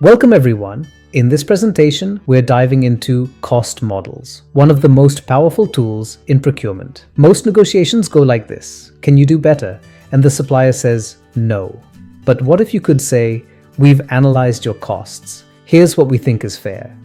Welcome everyone. In this presentation, we're diving into cost models, one of the most powerful tools in procurement. Most negotiations go like this: can you do better? And the supplier says no. But what if you could say, we've analyzed your costs. Here's what we think is fair.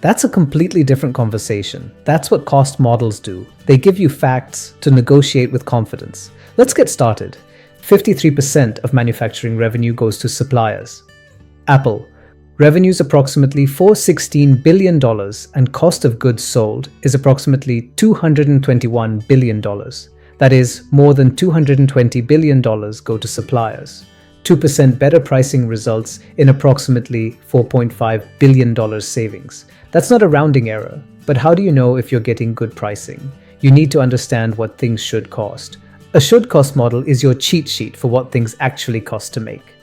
That's a completely different conversation. That's what cost models do. They give you facts to negotiate with confidence. Let's get started. 53% of manufacturing revenue goes to suppliers. Apple. Revenues approximately $416 billion and cost of goods sold is approximately $221 billion. That is, more than $220 billion go to suppliers. 2% better pricing results in approximately $4.5 billion savings. That's not a rounding error, but how do you know if you're getting good pricing? You need to understand what things should cost. A should cost model is your cheat sheet for what things actually cost to make.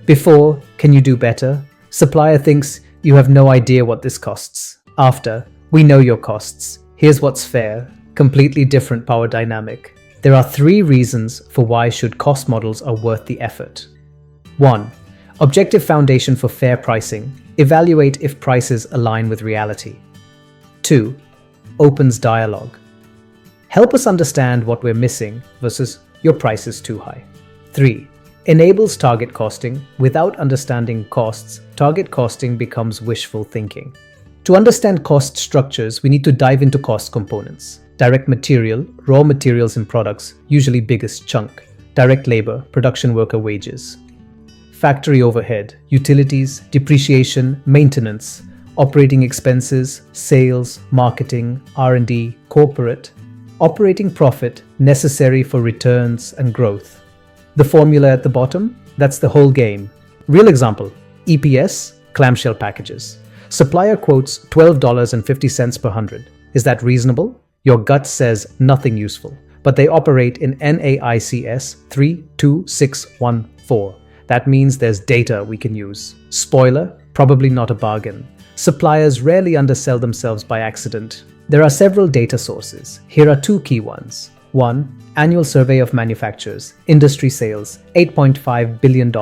Before, can you do better? Supplier thinks you have no idea what this costs. After, we know your costs. Here's what's fair. Completely different power dynamic. There are 3 reasons for why should cost models are worth the effort. 1. Objective foundation for fair pricing. Evaluate if prices align with reality. 2. Opens dialogue. Help us understand what we're missing versus your price is too high. 3. Enables target costing. Without understanding costs, target costing becomes wishful thinking. To understand cost structures, we need to dive into cost components. Direct material, raw materials and products, usually biggest chunk. Direct labor, production worker wages. Factory overhead, utilities, depreciation, maintenance, operating expenses, sales, marketing, R&D, corporate. Operating profit, necessary for returns and growth. The formula at the bottom, that's the whole game. Real example, EPS, clamshell packages. Supplier quotes $12.50 per 100. Is that reasonable? Your gut says nothing useful, but they operate in NAICS 32614. That means there's data we can use. Spoiler, probably not a bargain. Suppliers rarely undersell themselves by accident. There are several data sources. Here are 2 key ones. 1. Annual Survey of Manufacturers. Industry sales, $8.5 billion.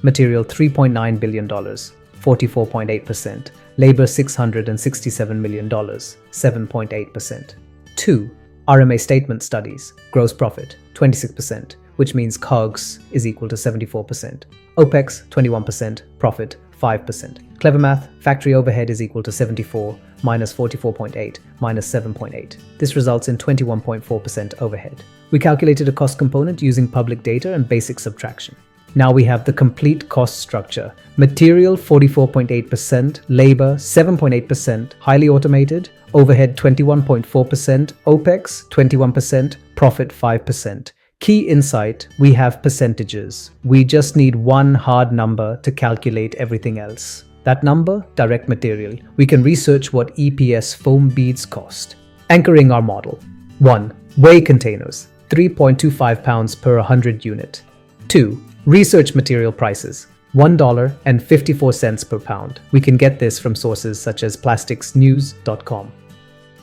Material, $3.9 billion, 44.8%. Labor, $667 million, 7.8%. 2. RMA Statement Studies. Gross profit, 26%, which means COGS is equal to 74%. OPEX, 21%. Profit, 5%. Clever math, factory overhead is equal to 74 minus 44.8 minus 7.8. This results in 21.4% overhead. We calculated a cost component using public data and basic subtraction. Now we have the complete cost structure. Material 44.8%, labor 7.8%, highly automated, overhead 21.4%, OPEX 21%, profit 5%. Key insight, we have percentages. We just need one hard number to calculate everything else. That number, direct material. We can research what EPS foam beads cost. Anchoring our model. 1. Weigh containers, 3.25 pounds per 100 unit. 2. Research material prices, $1.54 per pound. We can get this from sources such as plasticsnews.com.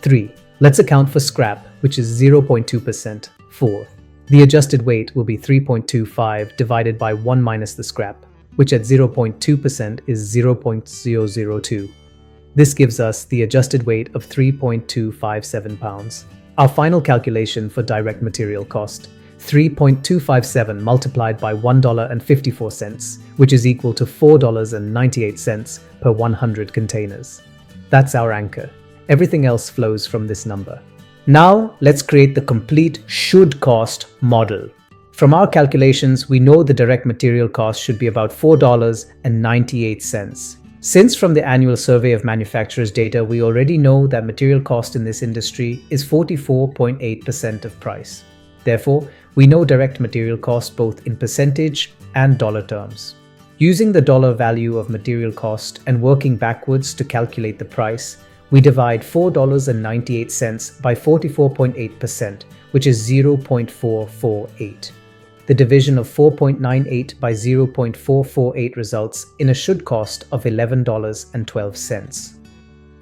3. Let's account for scrap, which is 0.2%. 4. The adjusted weight will be 3.25 divided by 1 minus the scrap, which at 0.2% is 0.002. This gives us the adjusted weight of 3.257 pounds. Our final calculation for direct material cost, 3.257 multiplied by $1.54, which is equal to $4.98 per 100 containers. That's our anchor. Everything else flows from this number. Now, let's create the complete should cost model. From our calculations, we know the direct material cost should be about $4.98. Since from the annual survey of manufacturers data, we already know that material cost in this industry is 44.8% of price. Therefore, we know direct material cost both in percentage and dollar terms. Using the dollar value of material cost and working backwards to calculate the price, we divide $4.98 by 44.8%, which is 0.448. The division of 4.98 by 0.448 results in a should cost of $11.12.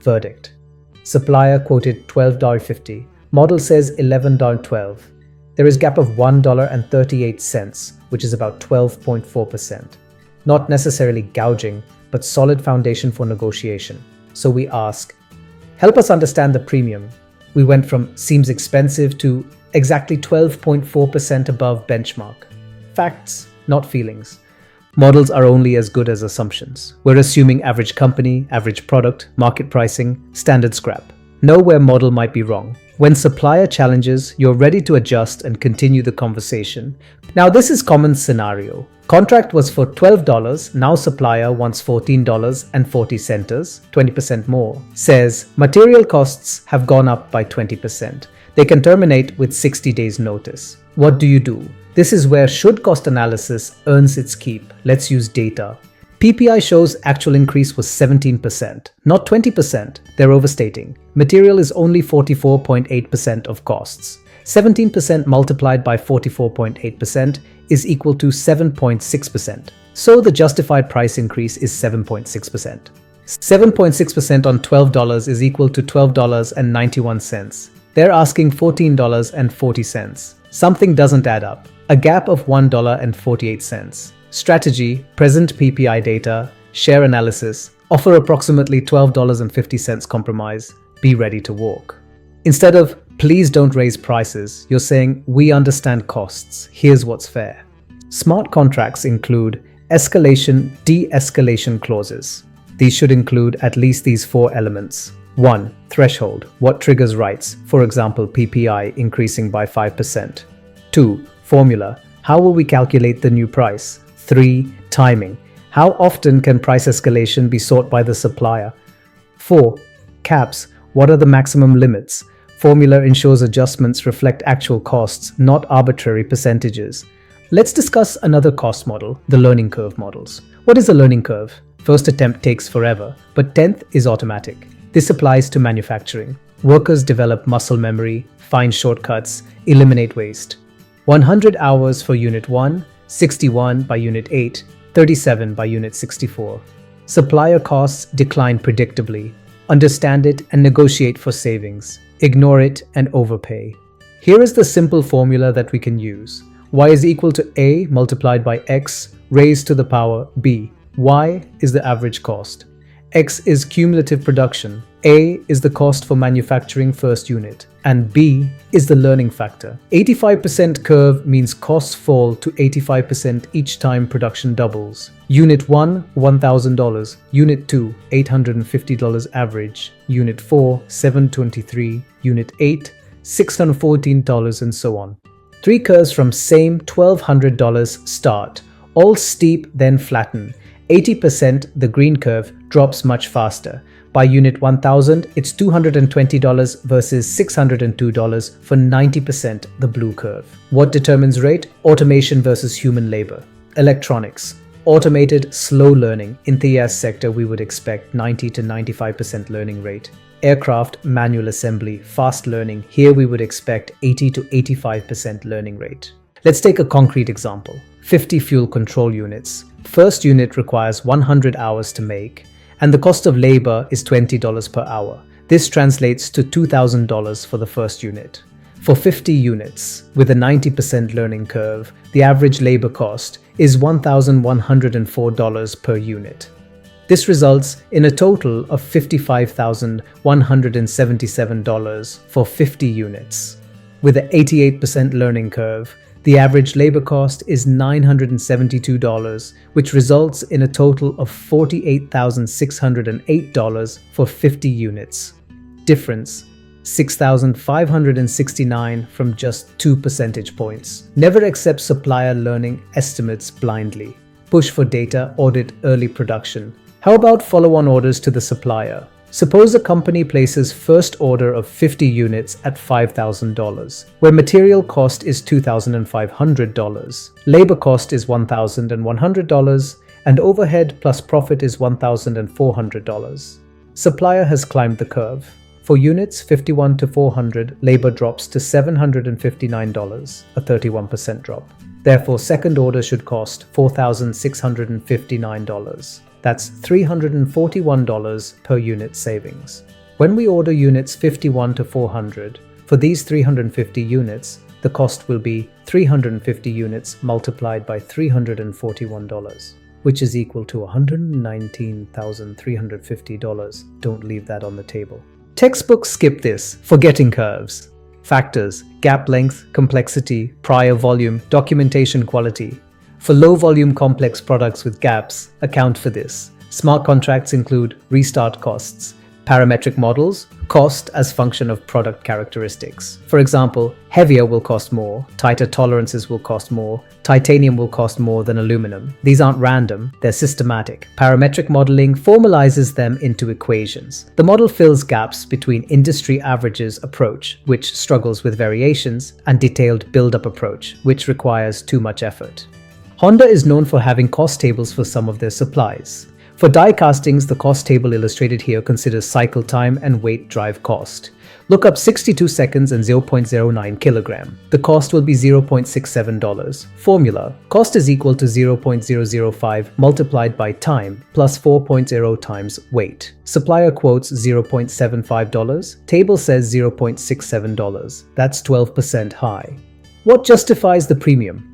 Verdict. Supplier quoted $12.50. Model says $11.12. There is gap of $1.38, which is about 12.4%. Not necessarily gouging, but solid foundation for negotiation. So we ask, help us understand the premium. We went from seems expensive to exactly 12.4% above benchmark. Facts, not feelings. Models are only as good as assumptions. We're assuming average company, average product, market pricing, standard scrap. Know where model might be wrong. When supplier challenges, you're ready to adjust and continue the conversation. Now this is common scenario. Contract was for $12, now supplier wants $14.40, 20% more. Says, material costs have gone up by 20%. They can terminate with 60 days notice. What do you do? This is where should cost analysis earns its keep. Let's use data. PPI shows actual increase was 17%, not 20%. They're overstating. Material is only 44.8% of costs. 17% multiplied by 44.8% is equal to 7.6%. So the justified price increase is 7.6%. 7.6% on $12 is equal to $12.91. They're asking $14.40. Something doesn't add up. A gap of $1.48. Strategy, present PPI data, share analysis, offer approximately $12.50 compromise, be ready to walk. Instead of, please don't raise prices, you're saying, we understand costs, here's what's fair. Smart contracts include escalation, de-escalation clauses. These should include at least these 4 elements. 1. Threshold, what triggers rights, for example PPI increasing by 5%. 2. Formula, how will we calculate the new price? 3. Timing, how often can price escalation be sought by the supplier? 4. Caps, what are the maximum limits? Formula ensures adjustments reflect actual costs, not arbitrary percentages. Let's discuss another cost model, the learning curve models. What is a learning curve? First attempt takes forever, but 10th is automatic. This applies to manufacturing. Workers develop muscle memory, find shortcuts, eliminate waste. 100 hours for Unit 1, 61 by Unit 8, 37 by Unit 64. Supplier costs decline predictably. Understand it and negotiate for savings. Ignore it and overpay. Here is the simple formula that we can use. Y is equal to A multiplied by X raised to the power B. Y is the average cost. X is cumulative production. A is the cost for manufacturing first unit. And B is the learning factor. 85% curve means costs fall to 85% each time production doubles. Unit 1, $1,000. Unit 2, $850 average. Unit 4, $723. Unit 8, $614 and so on. 3 curves from same $1,200 start. All steep then flatten. 80% the green curve drops much faster. By Unit 1000, it's $220 versus $602 for 90% the blue curve. What determines rate? Automation versus human labor. Electronics. Automated, slow learning. In the ES sector, we would expect 90 to 95% learning rate. Aircraft, manual assembly, fast learning. Here we would expect 80 to 85% learning rate. Let's take a concrete example. 50 fuel control units. First unit requires 100 hours to make, and the cost of labor is $20 per hour. This translates to $2,000 for the first unit. For 50 units, with a 90% learning curve, the average labor cost is $1,104 per unit. This results in a total of $55,177 for 50 units. With an 88% learning curve, the average labor cost is $972, which results in a total of $48,608 for 50 units. Difference: $6,569 from just 2 percentage points. Never accept supplier learning estimates blindly. Push for data, audit early production. How about follow-on orders to the supplier? Suppose a company places first order of 50 units at $5,000, where material cost is $2,500, labor cost is $1,100, and overhead plus profit is $1,400. Supplier has climbed the curve. For units 51 to 400, labor drops to $759, a 31% drop. Therefore, second order should cost $4,659. That's $341 per unit savings. When we order units 51 to 400, for these 350 units, the cost will be 350 units multiplied by $341. which is equal to $119,350. Don't leave that on the table. Textbooks skip this, forgetting curves. Factors: gap length, complexity, prior volume, documentation quality. For low-volume complex products with gaps, account for this. Smart contracts include restart costs. Parametric models, cost as function of product characteristics. For example, heavier will cost more, tighter tolerances will cost more, titanium will cost more than aluminum. These aren't random, they're systematic. Parametric modeling formalizes them into equations. The model fills gaps between industry averages approach, which struggles with variations, and detailed build-up approach, which requires too much effort. Honda is known for having cost tables for some of their supplies. For die castings, the cost table illustrated here considers cycle time and weight drive cost. Look up 62 seconds and 0.09 kilogram. The cost will be $0.67. Formula: cost is equal to 0.005 multiplied by time plus 4.0 times weight. Supplier quotes $0.75. Table says $0.67. That's 12% high. What justifies the premium?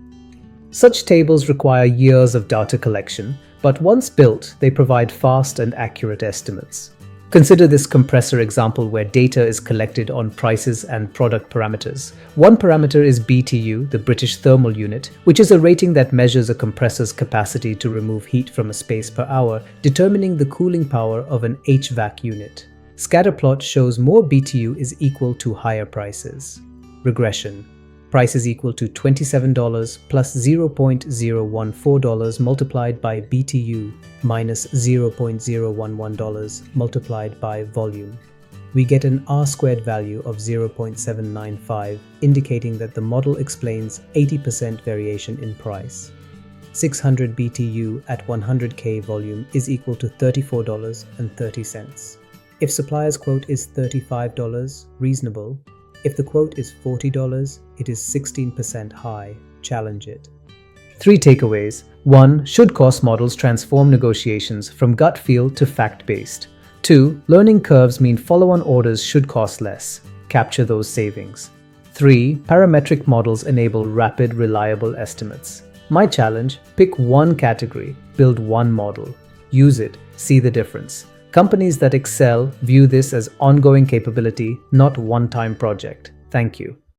Such tables require years of data collection, but once built, they provide fast and accurate estimates. Consider this compressor example where data is collected on prices and product parameters. One parameter is BTU, the British thermal unit, which is a rating that measures a compressor's capacity to remove heat from a space per hour, determining the cooling power of an HVAC unit. Scatterplot shows more BTU is equal to higher prices. Regression: price is equal to $27 plus $0.014 multiplied by BTU minus $0.011 multiplied by volume. We get an R-squared value of 0.795, indicating that the model explains 80% variation in price. 600 BTU at 100K volume is equal to $34.30. If supplier's quote is $35, reasonable. If the quote is $40, it is 16% high. Challenge it. 3 takeaways. 1. Should cost models transform negotiations from gut feel to fact-based? 2. Learning curves mean follow-on orders should cost less. Capture those savings. 3. Parametric models enable rapid, reliable estimates. My challenge: pick one category, build one model. Use it, see the difference. Companies that excel view this as ongoing capability, not one-time project. Thank you.